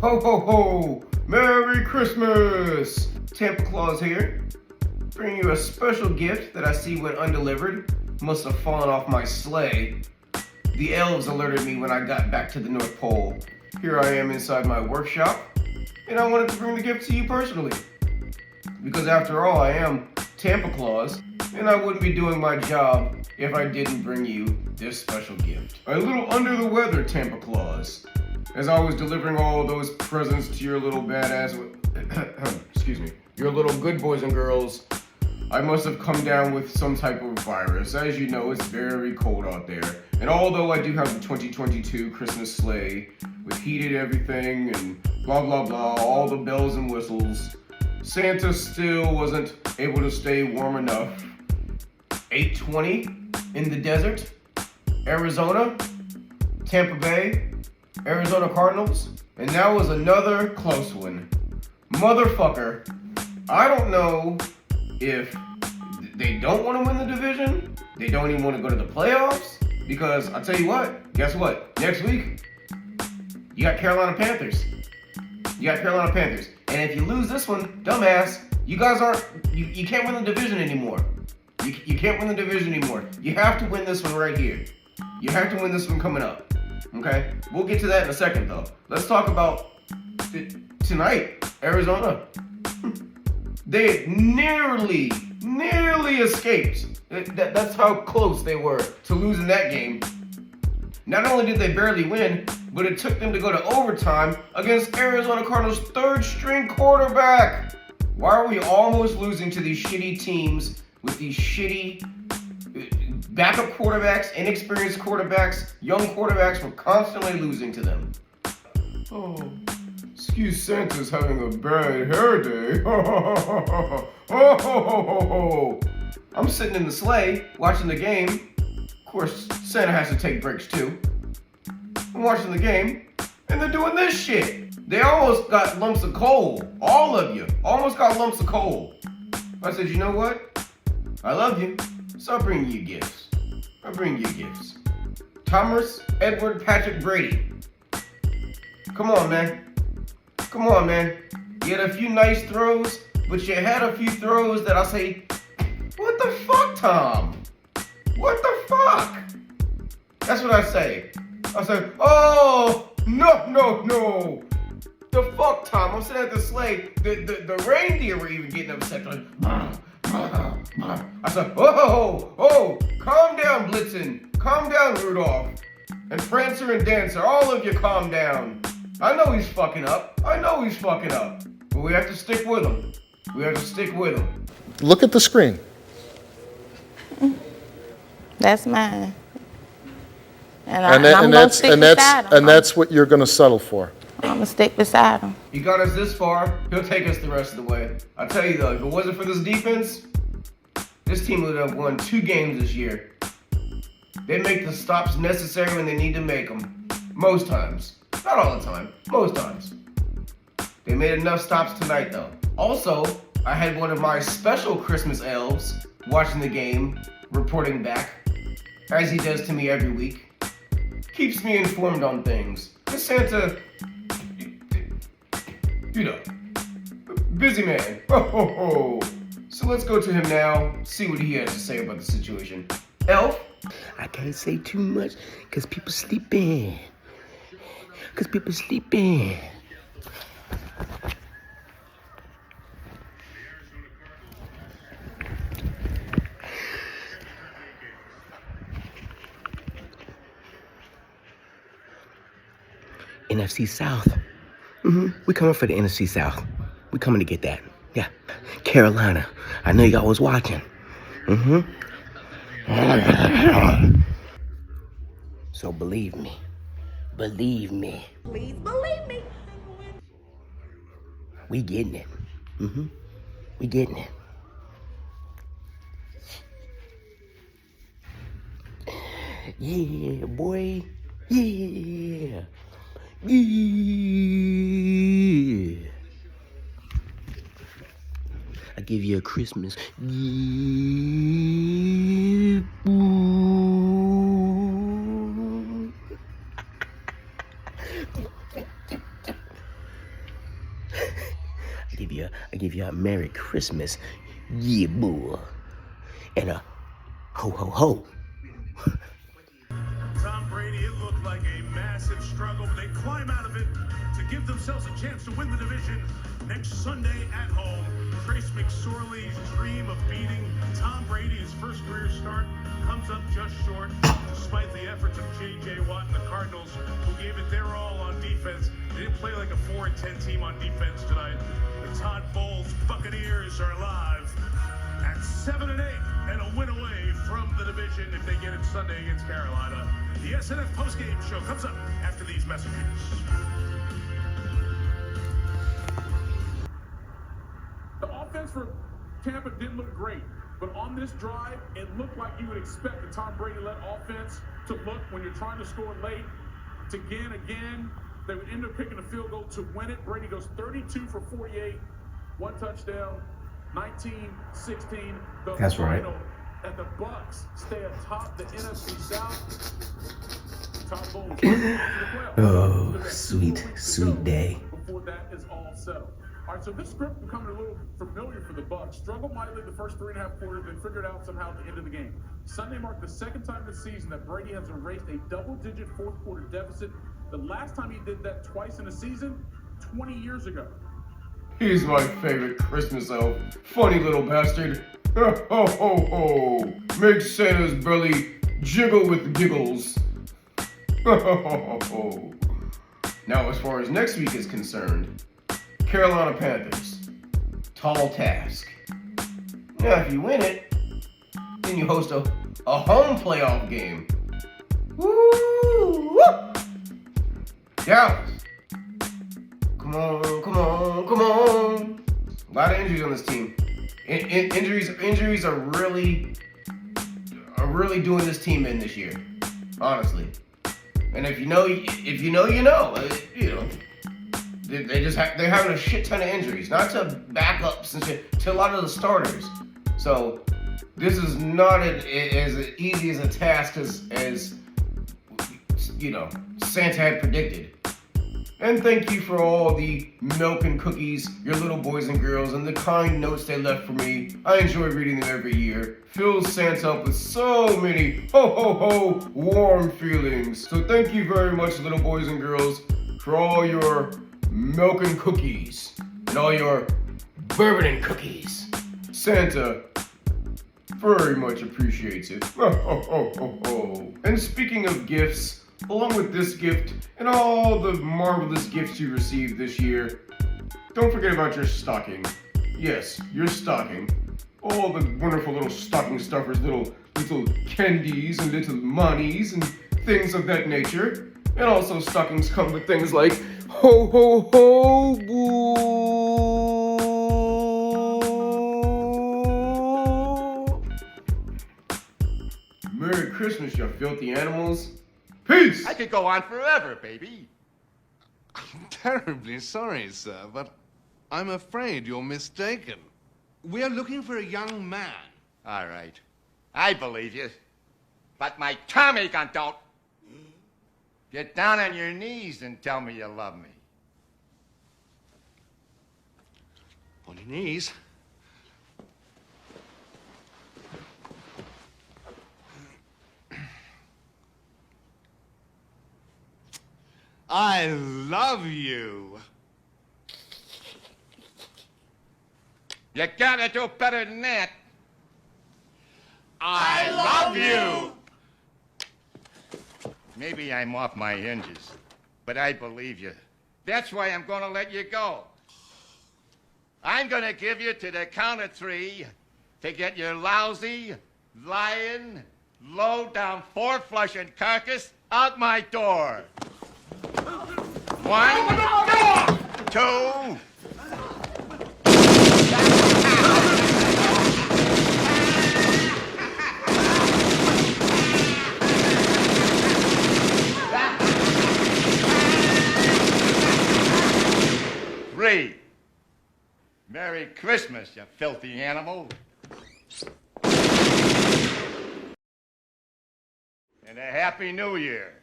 Ho ho ho! Merry Christmas! Tampa Claus here, bringing you a special gift that I see went undelivered. Must have fallen off my sleigh. The elves alerted me when I got back to the North Pole. Here I am inside my workshop, and I wanted to bring the gift to you personally. Because after all, I am Tampa Claus, and I wouldn't be doing my job if I didn't bring you this special gift. A little under the weather, Tampa Claus. As I was delivering all those presents to your little badass, excuse me, your little good boys and girls, I must have come down with some type of virus. As you know, it's very cold out there. And although I do have the 2022 Christmas sleigh with heated everything and blah blah blah, all the bells and whistles, Santa still wasn't able to stay warm enough. 8:20 in the desert, Arizona, Tampa Bay, Arizona Cardinals, and that was another close one. Motherfucker, I don't know if they don't want to win the division, they don't even want to go to the playoffs, because I'll tell you what, guess what? Next week, you got Carolina Panthers. And if you lose this one, dumbass, you guys aren't, you can't win the division anymore. You can't win the division anymore. You have to win this one right here. You have to win this one coming up. Okay? We'll get to that in a second, though. Let's talk about tonight, Arizona. They nearly escaped. That's how close they were to losing that game. Not only did they barely win, but it took them to go to overtime against Arizona Cardinals' third-string quarterback. Why are we almost losing to these shitty teams with these shitty backup quarterbacks, inexperienced quarterbacks, young quarterbacks? We're constantly losing to them. Oh, excuse Santa's having a bad hair day. I'm sitting in the sleigh watching the game. Of course, Santa has to take breaks too. I'm watching the game, and they're doing this shit. They almost got lumps of coal. All of you almost got lumps of coal. I said, you know what? I love you, so I'll bring you gifts. Thomas Edward Patrick Brady. Come on, man. You had a few nice throws, but you had a few throws that I'll say, what the fuck, Tom? What the fuck? That's what I say. I say, oh, no. The fuck, Tom? I'm sitting at the sleigh. The reindeer were even getting upset. Like, I said, oh, calm down, Blitzen. Calm down, Rudolph. And Prancer and Dancer, all of you calm down. I know he's fucking up. But we have to stick with him. Look at the screen. That's mine. And that's what you're going to settle for. I'm going to stick beside him. He got us this far. He'll take us the rest of the way. I tell you though, if it wasn't for this defense, this team would have won 2 games this year. They make the stops necessary when they need to make them. Most times. Not all the time. Most times. They made enough stops tonight though. Also, I had one of my special Christmas elves watching the game, reporting back, as he does to me every week. Keeps me informed on things. This Santa, you know, busy man. So let's go to him now, see what he has to say about the situation. Elf? I can't say too much because people sleeping. NFC South. We coming for the NFC South. We coming to get that. Yeah. Carolina. I know y'all was watching. So believe me. Please believe me. We getting it. We getting it. Yeah, boy. Yeah. I give you a Christmas gift. I give you a Merry Christmas, yeah, boy, and a ho ho ho. Tom Brady, it looked like a massive struggle, but they climb out of it to give themselves a chance to win the division next Sunday at home. Trace McSorley's dream of beating Tom Brady, his first career start, comes up just short, despite the efforts of J.J. Watt and the Cardinals, who gave it their all on defense. They didn't play like a 4-10 team on defense tonight. The Todd Bowles Buccaneers are alive at 7-8 and a win away from the division if they get it Sunday against Carolina. The SNF postgame show comes up after these messages. The offense for Tampa didn't look great, but on this drive, it looked like you would expect the Tom Brady-led offense to look when you're trying to score late. Again, they would end up kicking a field goal to win it. Brady goes 32 for 48, one touchdown, 19-16. That's right. And the Bucs stay atop the NFC South. Tom Bowles Oh, sweet day. Before that is all settled. All right, so this script becoming a little familiar for the Bucs. Struggled mightily the first 3.5 quarters, then figured out somehow at the end of the game. Sunday marked the second time this season that Brady has erased a double-digit fourth quarter deficit. The last time he did that twice in a season, 20 years ago. He's my favorite Christmas elf. Funny little bastard. Ho ho ho! Makes Santa's belly jiggle with giggles. Ho ho ho! Now, as far as next week is concerned, Carolina Panthers. Tall task. Now, if you win it, then you host a home playoff game. Woo! Dallas. Come on. A lot of injuries on this team. Injuries are really doing this team in this year, honestly. And if you know, you know. They're having a shit ton of injuries, not to backups and shit, to a lot of the starters. So this is not as easy as a task as Santa had predicted. And thank you for all the milk and cookies, your little boys and girls, and the kind notes they left for me. I enjoy reading them every year. Fills Santa up with so many ho-ho-ho warm feelings. So thank you very much, little boys and girls, for all your milk and cookies, and all your bourbon and cookies. Santa very much appreciates it. Ho, ho, ho, ho, ho. And speaking of gifts, along with this gift and all the marvelous gifts you received this year, don't forget about your stocking. Yes, your stocking. All the wonderful little stocking stuffers, little candies and little monies and things of that nature. And also stockings come with things like ho ho ho boo. Merry Christmas, you filthy animals. Peace! I could go on forever, baby. I'm terribly sorry, sir, but I'm afraid you're mistaken. We're looking for a young man. All right. I believe you. But my Tommy gun don't. Get down on your knees and tell me you love me. On your knees? I love you. You gotta do better than that. I love you. Maybe I'm off my hinges, but I believe you. That's why I'm gonna let you go. I'm gonna give you to the count of 3 to get your lousy, lying, low-down, four-flushing carcass out my door. 1, 2. 3. Merry Christmas, you filthy animal. And a Happy New Year.